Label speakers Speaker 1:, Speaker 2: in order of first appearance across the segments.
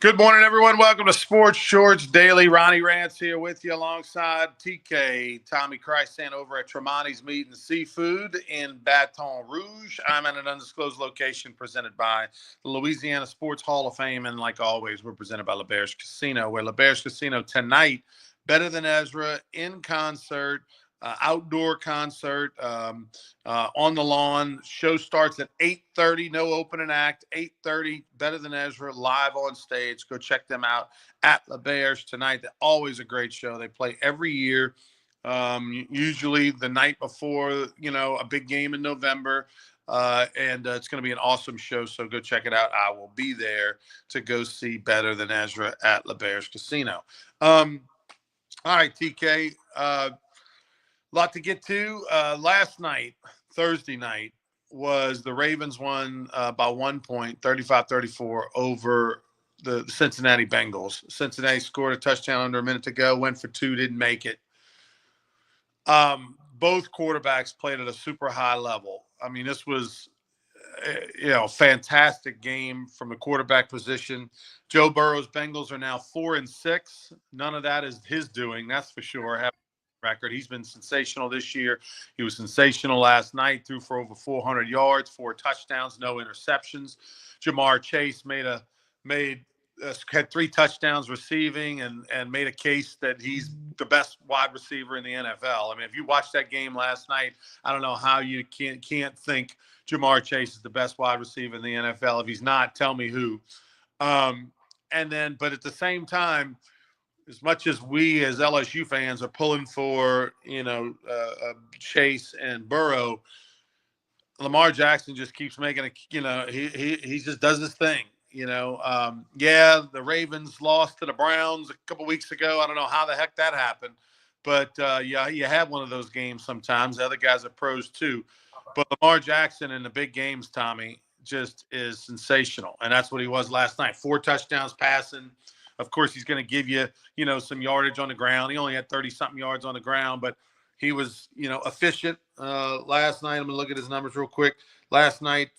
Speaker 1: Good morning, everyone. Welcome to Sports Shorts Daily. Ronnie Rance here with you alongside TK, Tommy Christan over at Tremonti's Meat and Seafood in Baton Rouge. I'm at an undisclosed location presented by the Louisiana Sports Hall of Fame. And like always, we're presented by LeBear's Casino, where LeBear's Casino tonight, Better Than Ezra in concert. Outdoor concert on the lawn. Show starts at 8:30. No opening act. 8:30. Better Than Ezra live on stage. Go check them out at La Bears tonight. They're always a great show. They play every year. Usually the night before, a big game in November. And it's going to be an awesome show. So go check it out. I will be there to go see Better Than Ezra at La Bears Casino. All right, TK. Lot to get to. Last night, Thursday night, was the Ravens won by 1 point, 35-34 over the Cincinnati Bengals. Cincinnati scored a touchdown under a minute to go, went for two, didn't make it. Both quarterbacks played at a super high level. I mean, this was, fantastic game from the quarterback position. Joe Burrow's Bengals are now 4-6. None of that is his doing, that's for sure. Record. He's been sensational this year. He was sensational last night, threw for over 400 yards, 4 touchdowns, no interceptions. Jamar Chase had 3 touchdowns receiving and made a case that he's the best wide receiver in the NFL. I mean, if you watched that game last night, I don't know how you can't think Jamar Chase is the best wide receiver in the NFL. If he's not, tell me who. But at the same time, as much as we as LSU fans are pulling for, Chase and Burrow, Lamar Jackson just keeps making he just does his thing. The Ravens lost to the Browns a couple weeks ago. I don't know how the heck that happened, but you have one of those games sometimes. The other guys are pros too, but Lamar Jackson in the big games, Tommy, just is sensational, and that's what he was last night. 4 touchdowns passing. Of course, he's going to give you, some yardage on the ground. He only had 30-something yards on the ground, but he was, efficient last night. I'm going to look at his numbers real quick. Last night,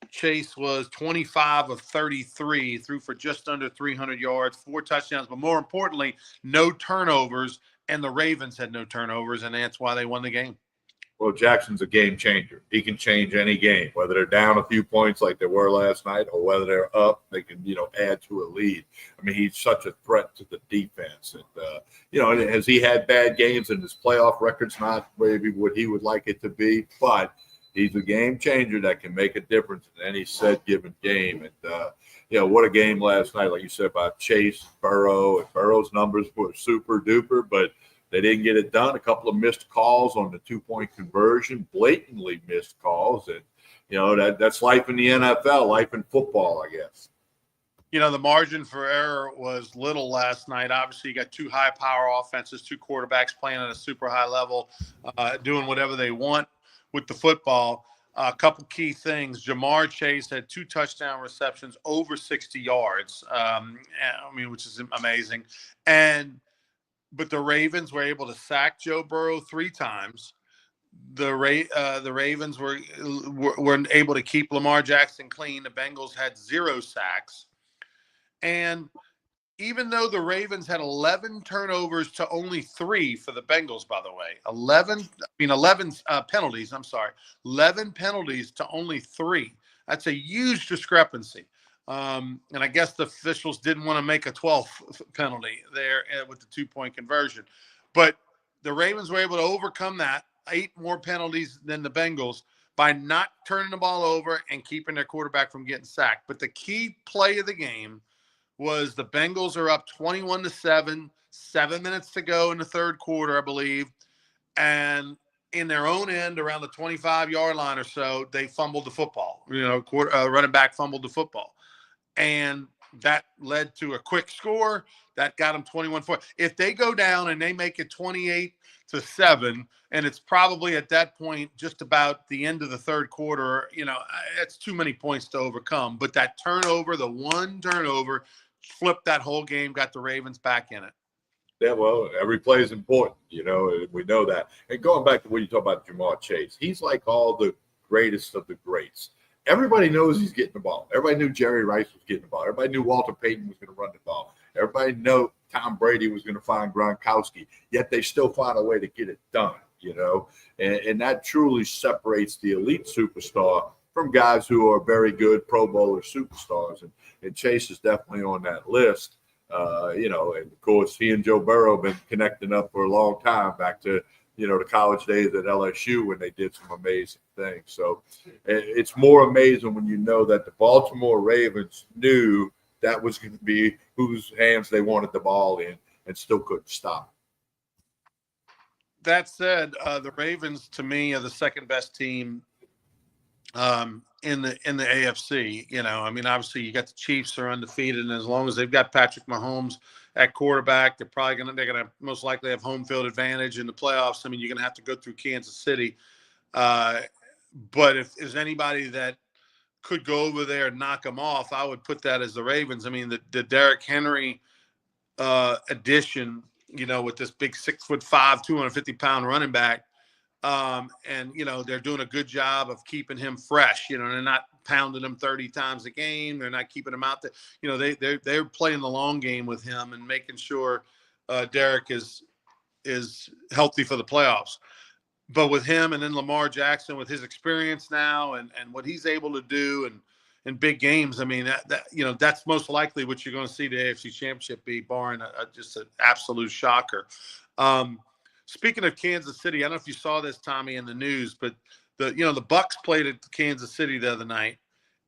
Speaker 1: Chase was 25 of 33, threw for just under 300 yards, 4 touchdowns, but more importantly, no turnovers, and the Ravens had no turnovers, and that's why they won the game.
Speaker 2: Well, Jackson's a game changer. He can change any game, whether they're down a few points like they were last night or whether they're up, they can, add to a lead. I mean, he's such a threat to the defense. And, has he had bad games and his playoff record's not maybe what he would like it to be, but he's a game changer that can make a difference in any set given game. And, what a game last night, like you said, about Chase, Burrow. And Burrow's numbers were super duper, but they didn't get it done. A couple of missed calls on the 2-point conversion, blatantly missed calls. And, that's life in the NFL, life in football, I guess.
Speaker 1: The margin for error was little last night. Obviously, you got 2 high-power offenses, 2 quarterbacks playing at a super high level, doing whatever they want with the football. A couple key things. Jamar Chase had 2 touchdown receptions over 60 yards, which is amazing. But the Ravens were able to sack Joe Burrow 3 times. The Ravens were able to keep Lamar Jackson clean. The Bengals had 0 sacks. And even though the Ravens had 11 turnovers to only 3 for the Bengals, by the way, 11 penalties, 11 penalties to only 3. That's a huge discrepancy. And I guess the officials didn't want to make a 12th penalty there with the 2-point conversion. But the Ravens were able to overcome that, 8 more penalties than the Bengals, by not turning the ball over and keeping their quarterback from getting sacked. But the key play of the game was the Bengals are up 21-7, 7 minutes to go in the third quarter, I believe. And in their own end, around the 25-yard line or so, they fumbled the football. Running back fumbled the football. And that led to a quick score that got them 21-4. If they go down and they make it 28-7, and it's probably at that point just about the end of the third quarter, it's too many points to overcome. But that turnover, the one turnover, flipped that whole game, got the Ravens back in it.
Speaker 2: Yeah, well, every play is important, we know that. And going back to what you talk about Jamar Chase, he's like all the greatest of the greats. everybody knows he's getting the ball. Everybody knew Jerry Rice was getting the ball. Everybody knew Walter Payton was going to run the ball. Everybody knew Tom Brady was going to find Gronkowski, yet they still find a way to get it done, and that truly separates the elite superstar from guys who are very good Pro Bowler superstars. And Chase is definitely on that list. And of course, he and Joe Burrow have been connecting up for a long time, back to, the college days at LSU when they did some amazing things. So it's more amazing when you know that the Baltimore Ravens knew that was going to be whose hands they wanted the ball in and still couldn't stop.
Speaker 1: That said, the Ravens, to me, are the second best team in the AFC. Obviously you got the Chiefs are undefeated, and as long as they've got Patrick Mahomes at quarterback, they're gonna most likely have home field advantage in the playoffs. You're gonna have to go through Kansas City, but if there's anybody that could go over there and knock them off, I would put that as the Ravens. The Derrick Henry addition, with this big 6'5", 250-pound running back. They're doing a good job of keeping him fresh. They're not pounding him 30 times a game. They're not keeping him out there. They're playing the long game with him and making sure Derek is healthy for the playoffs. But with him and then Lamar Jackson, with his experience now and what he's able to do and in big games, that's most likely what you're going to see the AFC Championship be, barring just an absolute shocker. Speaking of Kansas City, I don't know if you saw this, Tommy, in the news, but the Bucks played at Kansas City the other night,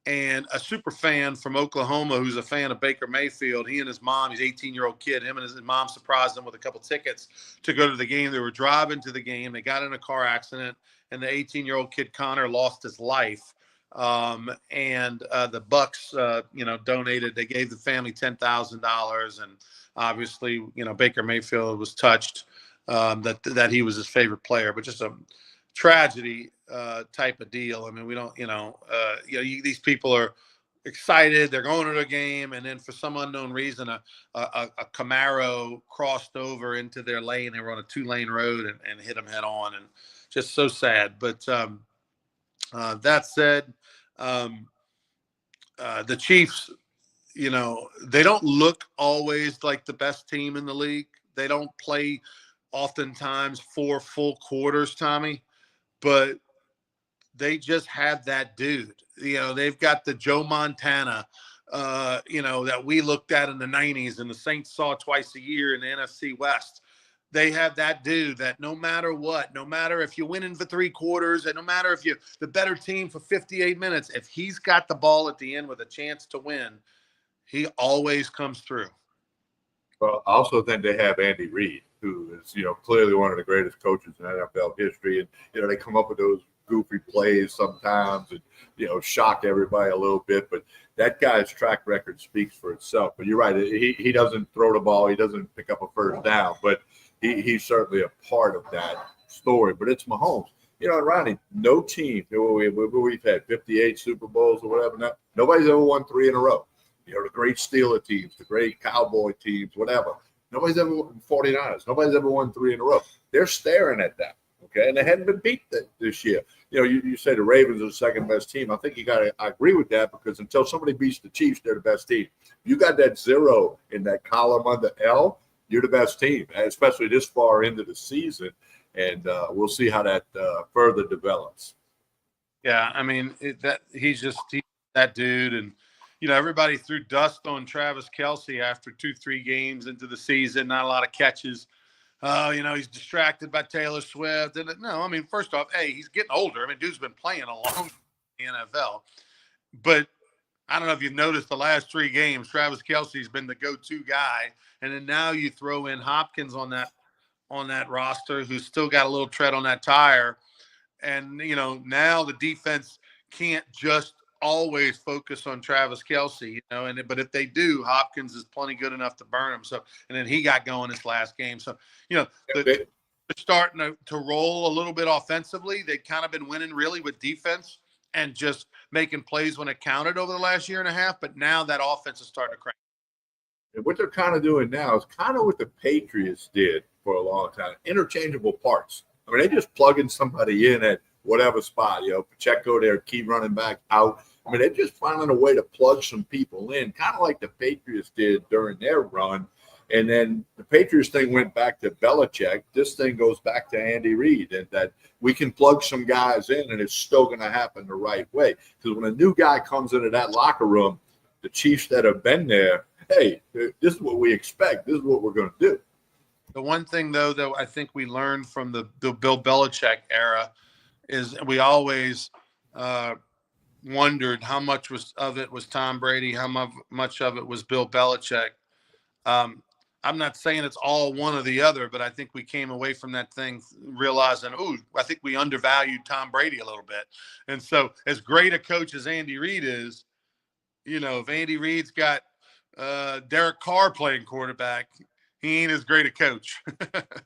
Speaker 1: and a super fan from Oklahoma who's a fan of Baker Mayfield, he and his mom, he's an 18-year-old kid, him and his mom surprised him with a couple tickets to go to the game. They were driving to the game. They got in a car accident, and the 18-year-old kid, Connor, lost his life. The Bucks, donated. They gave the family $10,000, and obviously, Baker Mayfield was touched that he was his favorite player, but just a tragedy type of deal. We don't, these people are excited. They're going to the game, and then for some unknown reason, a Camaro crossed over into their lane. They were on a 2-lane road and hit them head on, and just so sad. But that said, the Chiefs, they don't look always like the best team in the league. They don't play oftentimes 4 full quarters, Tommy, but they just have that dude. They've got the Joe Montana, that we looked at in the 90s and the Saints saw twice a year in the NFC West. They have that dude that no matter what, no matter if you're winning for 3 quarters and no matter if you're the better team for 58 minutes, if he's got the ball at the end with a chance to win, he always comes through.
Speaker 2: Well, I also think they have Andy Reid, who is, clearly one of the greatest coaches in NFL history. And, they come up with those goofy plays sometimes and, shock everybody a little bit. But that guy's track record speaks for itself. But you're right. He doesn't throw the ball. He doesn't pick up a first down. But he's certainly a part of that story. But it's Mahomes. Ronnie, no team, we've had 58 Super Bowls or whatever. Nobody's ever won 3 in a row. The great Steeler teams, the great Cowboy teams, whatever. Nobody's ever won 49ers. Nobody's ever won 3 in a row. They're staring at that, okay? And they hadn't been beat this year. You say the Ravens are the second best team. I think I agree with that, because until somebody beats the Chiefs, they're the best team. You got that 0 in that column under L, you're the best team, especially this far into the season. And we'll see how that further develops.
Speaker 1: Yeah, he's that dude. And, everybody threw dust on Travis Kelce after 2-3 games into the season, not a lot of catches. He's distracted by Taylor Swift. And no, first off, hey, he's getting older. Dude's been playing a long time in the NFL. But I don't know if you've noticed the last 3 games, Travis Kelce's been the go-to guy. And then now you throw in Hopkins on that roster, who's still got a little tread on that tire. And, now the defense can't just always focus on Travis Kelce, but if they do, Hopkins is plenty good enough to burn him. So, and then he got going this last game. So, they're starting to roll a little bit offensively. They've kind of been winning really with defense and just making plays when it counted over the last year and a half. But now that offense is starting to crank.
Speaker 2: And what they're kind of doing now is kind of what the Patriots did for a long time, interchangeable parts. They just plug in somebody in at whatever spot, Pacheco, their key running back, out. I mean, they're just finding a way to plug some people in, kind of like the Patriots did during their run. And then the Patriots thing went back to Belichick. This thing goes back to Andy Reid, and that we can plug some guys in, and it's still going to happen the right way. Because when a new guy comes into that locker room, the Chiefs that have been there, hey, this is what we expect. This is what we're going to do.
Speaker 1: The one thing, though, that I think we learned from the Bill Belichick era is we always wondered how much of it was Tom Brady, how much of it was Bill Belichick. I'm not saying it's all one or the other, but I think we came away from that thing realizing, I think we undervalued Tom Brady a little bit. And so as great a coach as Andy Reid is, if Andy Reid's got Derek Carr playing quarterback, he ain't as great a coach.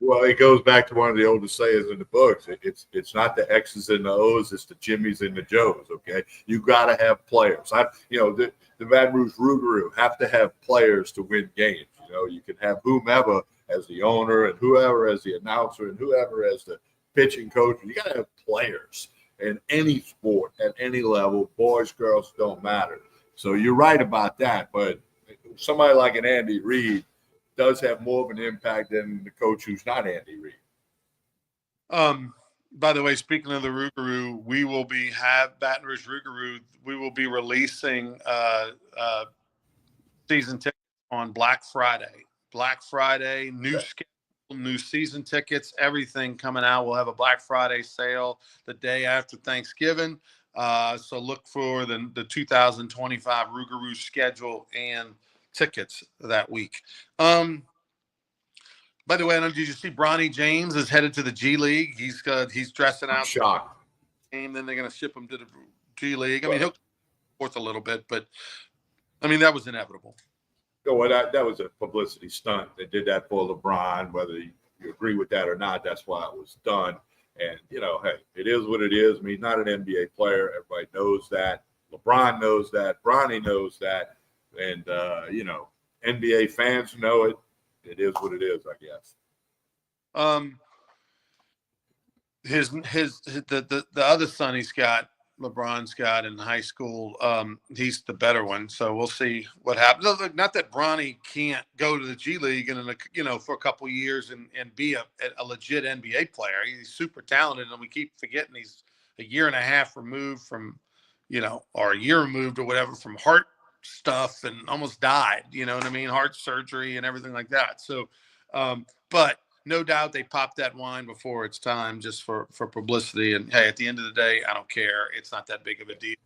Speaker 2: Well, it goes back to one of the oldest sayings in the books. It's not the X's and the O's, it's the Jimmys and the Joes. Okay, you got to have players. The Baton Rouge Rougarou have to have players to win games. You can have whomever as the owner and whoever as the announcer and whoever as the pitching coach. You got to have players in any sport at any level. Boys, girls, don't matter. So you're right about that. But somebody like an Andy Reid does have more of an impact than the coach who's not Andy Reid.
Speaker 1: By the way, speaking of the Rougarou, we will be Baton Rouge Rougarou. We will be releasing season tickets on Black Friday. Black Friday, new schedule, new season tickets, everything coming out. We'll have a Black Friday sale the day after Thanksgiving. So look for the 2025 Rougarou schedule and tickets that week. By the way, did you see Ronnie James is headed to the G League? He's dressing out.
Speaker 2: Shocked.
Speaker 1: And then they're going to ship him to the G League. I mean, he'll forth a little bit, but I mean that was inevitable.
Speaker 2: Well, that was a publicity stunt. They did that for LeBron. Whether you agree with that or not, that's why it was done. And hey, it is what it is. I mean, he's not an NBA player. Everybody knows that. LeBron knows that. Bronny knows that. And NBA fans know it. It is what it is, I guess.
Speaker 1: The other son LeBron's got in high school, he's the better one. So we'll see what happens. Not that Bronny can't go to the G League and for a couple of years and be a legit NBA player. He's super talented, and we keep forgetting he's a year and a half removed from, or a year removed or whatever from heart stuff and almost died. You know what I mean? Heart surgery and everything like that. So, but no doubt they popped that wine before it's time just for publicity. And hey, at the end of the day, I don't care. It's not that big of a deal.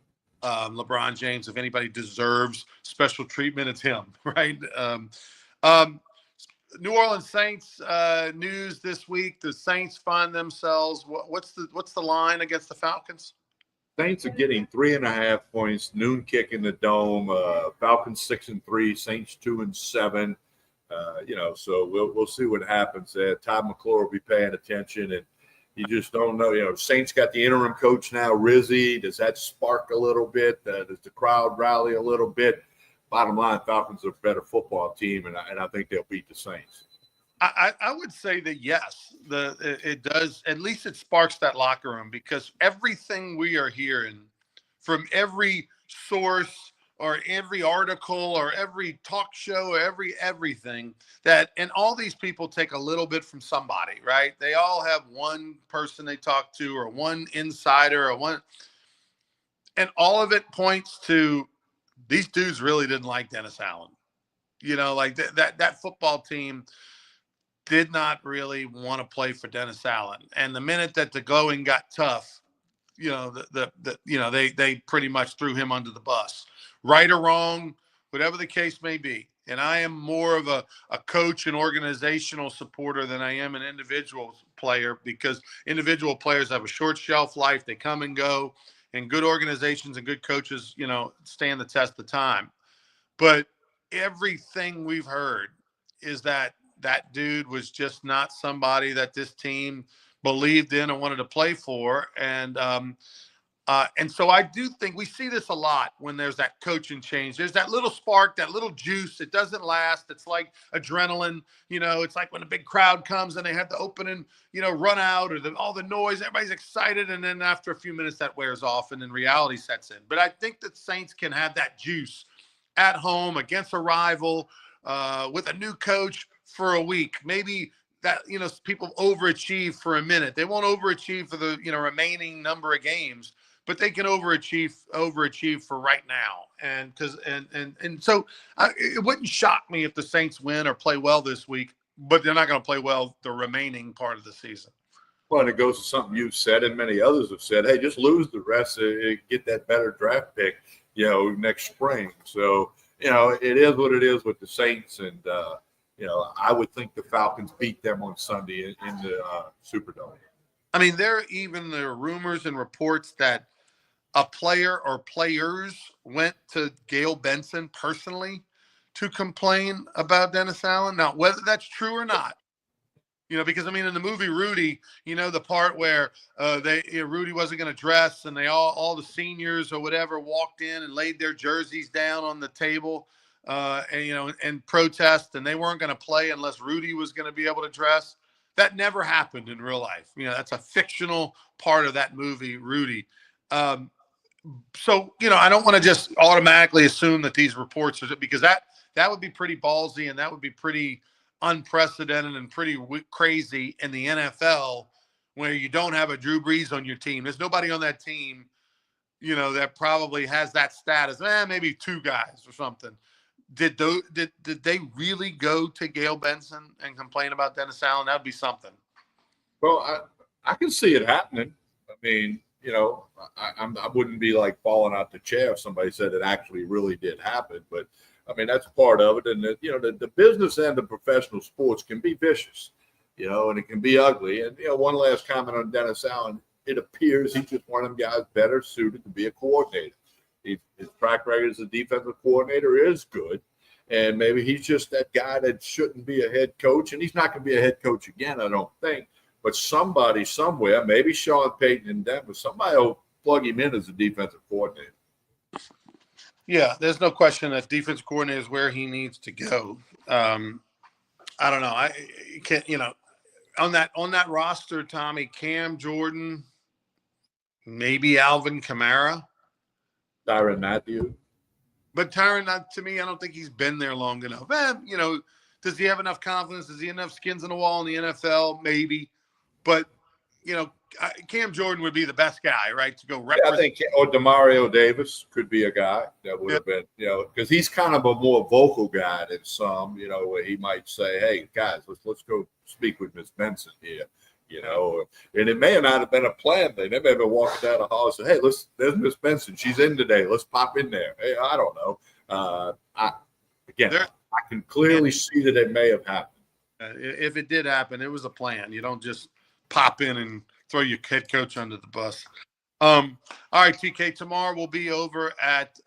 Speaker 1: LeBron James, if anybody deserves special treatment, it's him, right? New Orleans Saints news this week. The Saints find themselves. What's the line against the Falcons?
Speaker 2: Saints are getting 3.5 points. Noon kick in the dome. Falcons 6-3. Saints 2-7. So we'll see what happens there. Todd McClure will be paying attention, and you just don't know. Saints got the interim coach now, Rizzi. Does that spark a little bit? Does the crowd rally a little bit? Bottom line, Falcons are a better football team, and I think they'll beat the Saints.
Speaker 1: I would say that yes, it does. At least it sparks that locker room, because everything we are hearing from every source or every article or every talk show or everything and all these people take a little bit from somebody, right? They all have one person they talk to or one insider and all of it points to these dudes really didn't like Dennis Allen. Like that football team did not really want to play for Dennis Allen. And the minute that the going got tough, they pretty much threw him under the bus. Right or wrong, whatever the case may be. And I am more of a coach and organizational supporter than I am an individual player, because individual players have a short shelf life. They come and go, and good organizations and good coaches, stand the test of time. But everything we've heard is that dude was just not somebody that this team believed in and wanted to play for. And And so I do think we see this a lot when there's that coaching change. There's that little spark, that little juice. It doesn't last. It's like adrenaline. It's like when a big crowd comes and they have the opening, run out or all the noise. Everybody's excited. And then after a few minutes, that wears off and then reality sets in. But I think that Saints can have that juice at home against a rival with a new coach for a week. Maybe that, people overachieve for a minute. They won't overachieve for the, remaining number of games, but they can overachieve for right now. And so it wouldn't shock me if the Saints win or play well this week, but they're not going to play well the remaining part of the season.
Speaker 2: Well, and it goes to something you've said and many others have said, hey, just lose the rest, get that better draft pick, next spring. So, it is what it is with the Saints. And, I would think the Falcons beat them on Sunday in the Superdome.
Speaker 1: I mean, there are rumors and reports that a player or players went to Gail Benson personally to complain about Dennis Allen. Now, whether that's true or not, because in the movie Rudy, the part where Rudy wasn't going to dress and they all the seniors or whatever walked in and laid their jerseys down on the table and protest, and they weren't going to play unless Rudy was going to be able to dress. That never happened in real life. That's a fictional part of that movie, Rudy. So, I don't want to just automatically assume that these reports are, because that would be pretty ballsy and that would be pretty unprecedented and pretty crazy in the NFL, where you don't have a Drew Brees on your team. There's nobody on that team, that probably has that status. Maybe two guys or something. Did they really go to Gail Benson and complain about Dennis Allen? That'd be something.
Speaker 2: Well, I can see it happening. I mean, I wouldn't be like falling out the chair if somebody said it actually really did happen. But I mean, that's part of it. And the business end of professional sports can be vicious, and it can be ugly. And one last comment on Dennis Allen: it appears he's just one of them guys better suited to be a coordinator. His track record as a defensive coordinator is good, and maybe he's just that guy that shouldn't be a head coach, and he's not going to be a head coach again, I don't think. But somebody somewhere, maybe Sean Payton in Denver, somebody will plug him in as a defensive coordinator.
Speaker 1: Yeah, there's no question that defensive coordinator is where he needs to go. I don't know. I can't, on that roster, Tommy, Cam Jordan, maybe Alvin Kamara.
Speaker 2: Tyrann Mathieu.
Speaker 1: But Tyrann, to me, I don't think he's been there long enough. Does he have enough confidence? Does he have enough skins on the wall in the NFL? Maybe. But, Cam Jordan would be the best guy, right, to go represent.
Speaker 2: Yeah, I think, or Demario Davis could be a guy that would have been, because he's kind of a more vocal guy than some, where he might say, hey, guys, let's go speak with Miss Benson here. And it may not have been a planned thing. They may have been walking down the hall and said, hey, there's Miss Benson. She's in today. Let's pop in there. Hey, I don't know. I can clearly see that it may have happened.
Speaker 1: If it did happen, it was a plan. You don't just pop in and throw your head coach under the bus. All right, TK, tomorrow we'll be over at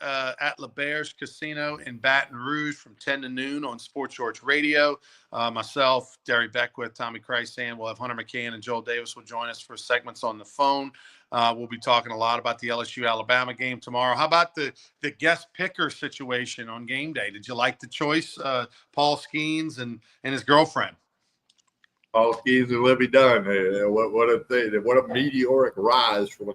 Speaker 1: LeBear's Casino in Baton Rouge from 10 to noon on Sports George Radio. Myself, Derry Beckwith, Tommy Chrysan, we'll have Hunter McCann and Joel Davis will join us for segments on the phone. We'll be talking a lot about the LSU-Alabama game tomorrow. How about the guest picker situation on game day? Did you like the choice, Paul Skeens and his girlfriend?
Speaker 2: Paul Skeens and Libby Dunn. What a thing! What a meteoric rise from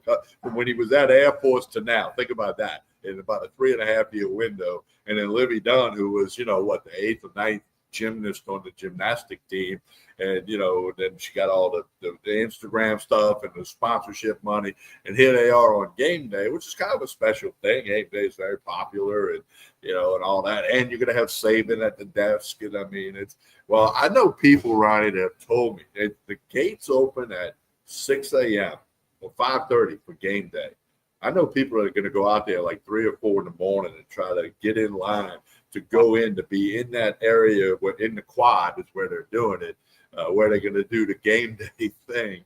Speaker 2: when he was at Air Force to now. Think about that in about a 3.5-year window. And then Libby Dunn, who was the 8th or 9th gymnast on the gymnastic team, and then she got all the Instagram stuff and the sponsorship money. And here they are on game day, which is kind of a special thing. Game day is very popular, and and all that. And you're gonna have Saban at the desk, and I mean Well, I know people, Ronnie, that have told me that the gates open at 6 a.m. or 5:30 for game day. I know people are going to go out there like 3 or 4 in the morning and try to get in line to go in to be in that area where in the quad is where they're doing it, where they're going to do the game day thing.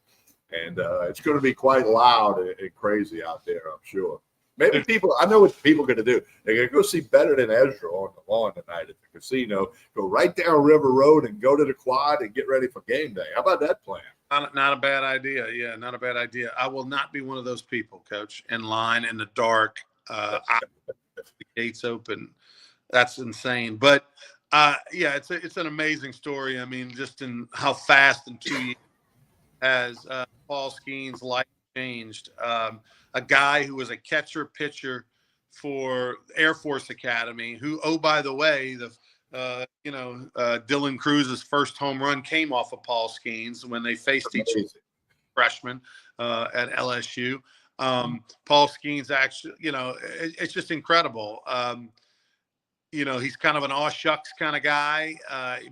Speaker 2: And it's going to be quite loud and crazy out there, I'm sure. Maybe I know what people are going to do. They're going to go see Better Than Ezra on the lawn tonight at the casino, go right down River Road and go to the quad and get ready for game day. How about that plan?
Speaker 1: Not a bad idea. Yeah, not a bad idea. I will not be one of those people, Coach, in line in the dark. The gates open. That's insane. But yeah, it's an amazing story. I mean, just in how fast in 2 years has Paul Skeen's life changed. A guy who was a catcher pitcher for Air Force Academy, who, oh, by the way, Dylan Cruz's first home run came off of Paul Skeens when they faced each freshman at LSU. Paul Skeens actually, it's just incredible. He's kind of an aw shucks kind of guy,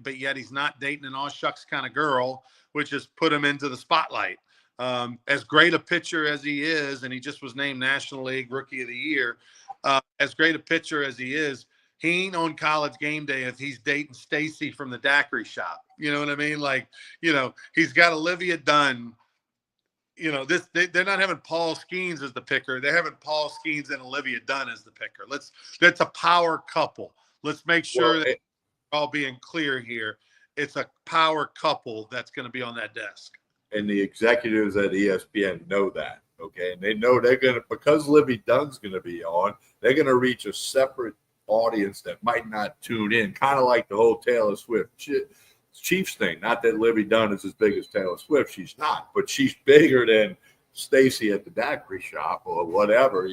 Speaker 1: but yet he's not dating an aw shucks kind of girl, which has put him into the spotlight. As great a pitcher as he is, and he just was named National League Rookie of the Year, as great a pitcher as he is, he ain't on College Game Day if he's dating Stacy from the daiquiri shop. You know what I mean? Like, he's got Olivia Dunn. They're not having Paul Skeens as the picker. They're having Paul Skeens and Olivia Dunn as the picker. That's a power couple. Let's make sure that we're all being clear here. It's a power couple that's going to be on that desk.
Speaker 2: And the executives at ESPN know that, okay? And they know they're going to, because Livy Dunn's going to be on, they're going to reach a separate audience that might not tune in, kind of like the whole Taylor Swift Chiefs thing. Not that Livy Dunn is as big as Taylor Swift. She's not, but she's bigger than Stacy at the daiquiri shop or whatever,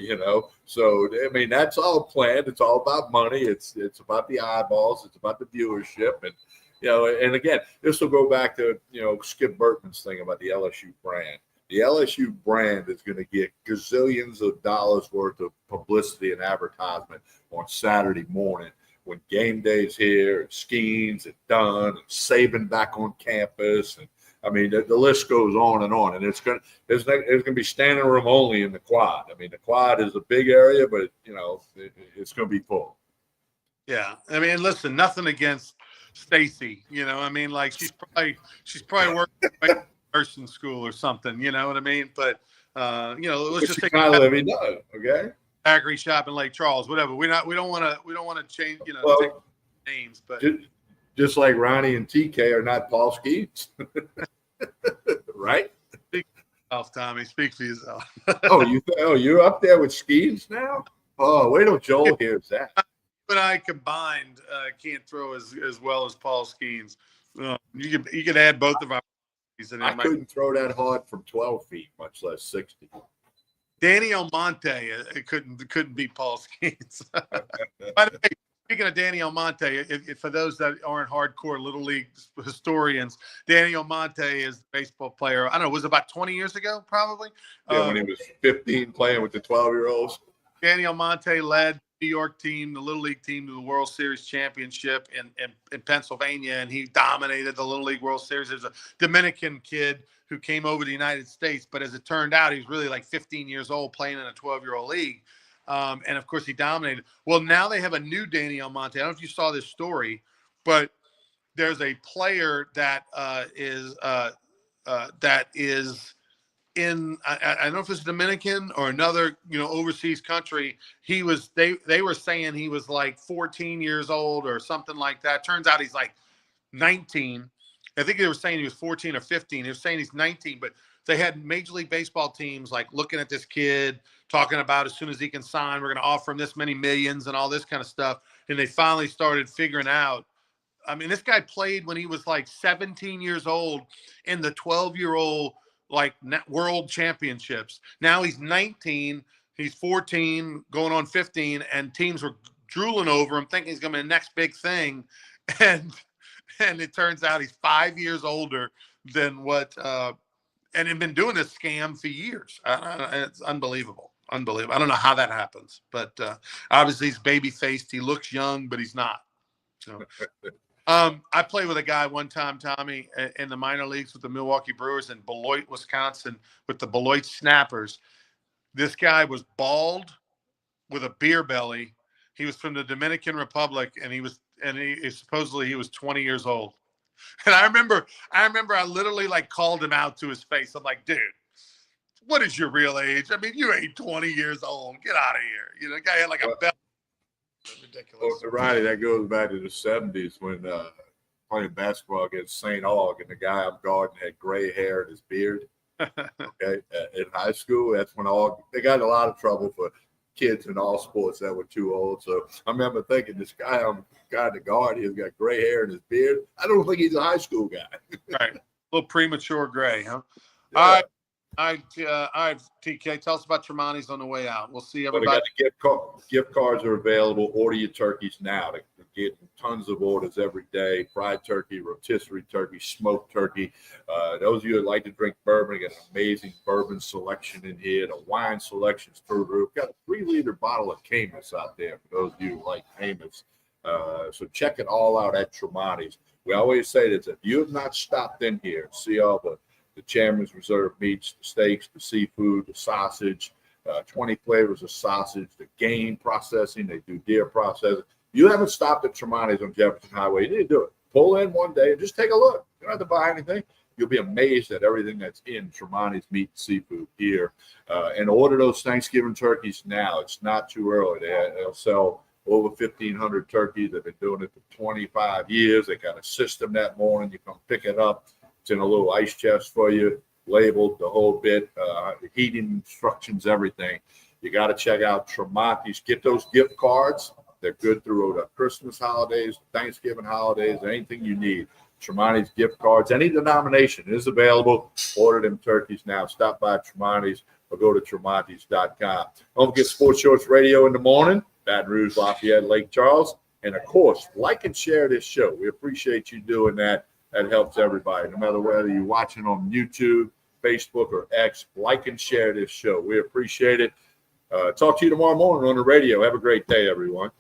Speaker 2: So, I mean, that's all planned. It's all about money. It's about the eyeballs. It's about the viewership. And, and again, this will go back to, Skip Bertman's thing about the LSU brand. The LSU brand is going to get gazillions of dollars worth of publicity and advertisement on Saturday morning when game day's here, and Skeens and Dunn and Saban back on campus. And I mean, the list goes on. And it's going to be standing room only in the quad. I mean, the quad is a big area, but, it's going to be full.
Speaker 1: Yeah. I mean, listen, nothing against Stacy, I mean, like she's probably working in nursing school or something, you know what I mean? But let's just take
Speaker 2: kind of Livy Dunn, okay?
Speaker 1: Daiquiri shop in Lake Charles, whatever. We don't want to change, take names, but
Speaker 2: just like Ronnie and TK are not Paul Skeens, right?
Speaker 1: Speak for yourself, Tommy. Speak for yourself.
Speaker 2: You're up there with Skeens now? Oh, wait till Joel hears that.
Speaker 1: But I combined can't throw as well as Paul Skeens. You could add both of our.
Speaker 2: I couldn't throw that hard from 12 feet, much less 60.
Speaker 1: Danny Almonte couldn't beat Paul Skeens. By the way, speaking of Danny Almonte, if for those that aren't hardcore Little League historians, Danny Almonte is the baseball player. I don't know, was it about 20 years ago, probably?
Speaker 2: Yeah, when he was 15 playing with the 12-year-olds.
Speaker 1: Danny Almonte led New York team, the Little League team, to the World Series championship in Pennsylvania, and he dominated the Little League World Series. There's a Dominican kid who came over to the United States, but as it turned out, he was really like 15 years old playing in a 12-year-old league. And, of course, he dominated. Well, now they have a new Danny Almonte. I don't know if you saw this story, but there's a player that is in I don't know if it's Dominican or another overseas country. They were saying he was like 14 years old or something like that. Turns out he's like 19. I think they were saying he was 14 or 15. They were saying he's 19, but they had Major League Baseball teams like looking at this kid, talking about as soon as he can sign, we're going to offer him this many millions and all this kind of stuff. And they finally started figuring out. I mean, this guy played when he was like 17 years old in the 12-year-old like world championships. Now he's 19, he's 14, going on 15, and teams were drooling over him, thinking he's going to be the next big thing. And it turns out he's 5 years older than what, and had been doing this scam for years. It's unbelievable. Unbelievable. I don't know how that happens, but obviously he's baby-faced. He looks young, but he's not. So. I played with a guy one time, Tommy, in the minor leagues with the Milwaukee Brewers in Beloit, Wisconsin, with the Beloit Snappers. This guy was bald with a beer belly. He was from the Dominican Republic, and he supposedly he was 20 years old. And I remember I literally like called him out to his face. I'm like, dude, what is your real age? I mean, you ain't 20 years old. Get out of here. The guy had like a belly. Ridiculous.
Speaker 2: Well, Ronnie, that goes back to the 70s when playing basketball against St. Aug, and the guy I'm guarding had gray hair in his beard. Okay, in high school, that's when they got in a lot of trouble for kids in all sports that were too old. So I remember thinking, this guy I'm got to guard, he's got gray hair in his beard. I don't think he's a high school guy.
Speaker 1: Right, a little premature gray, huh?
Speaker 2: Yeah.
Speaker 1: All right, TK, tell us about Tremonti's on the way out. We'll see everybody.
Speaker 2: Well, they got the gift cards are available. Order your turkeys now. They're getting tons of orders every day. Fried turkey, rotisserie turkey, smoked turkey. Those of you that like to drink bourbon, got an amazing bourbon selection in here. The wine selection's through the roof. Got a 3-liter bottle of Camus out there for those of you who like Camus. So check it all out at Tremonti's. We always say this: if you have not stopped in here and see all the Chairman's Reserve meats, the steaks, the seafood, the sausage, 20 flavors of sausage, the game processing, they do deer processing. You haven't stopped at Tremonti's on Jefferson Highway, you need to do it. Pull in one day and just take a look. You don't have to buy anything. You'll be amazed at everything that's in Tremonti's meat and seafood here. And order those Thanksgiving turkeys now. It's not too early. They'll sell over 1,500 turkeys. They've been doing it for 25 years. They got a system that morning. You come pick it up. It's in a little ice chest for you, labeled the whole bit, heating instructions, everything. You got to check out Tremonti's. Get those gift cards. They're good through the Christmas holidays, Thanksgiving holidays, anything you need. Tremonti's gift cards, any denomination is available. Order them turkeys now. Stop by Tremonti's or go to Tremonti's.com. Don't forget Sports Shorts Radio in the morning, Baton Rouge, Lafayette, Lake Charles. And, of course, like and share this show. We appreciate you doing that. That helps everybody, no matter whether you're watching on YouTube, Facebook, or X. Like and share this show. We appreciate it. Talk to you tomorrow morning on the radio. Have a great day, everyone.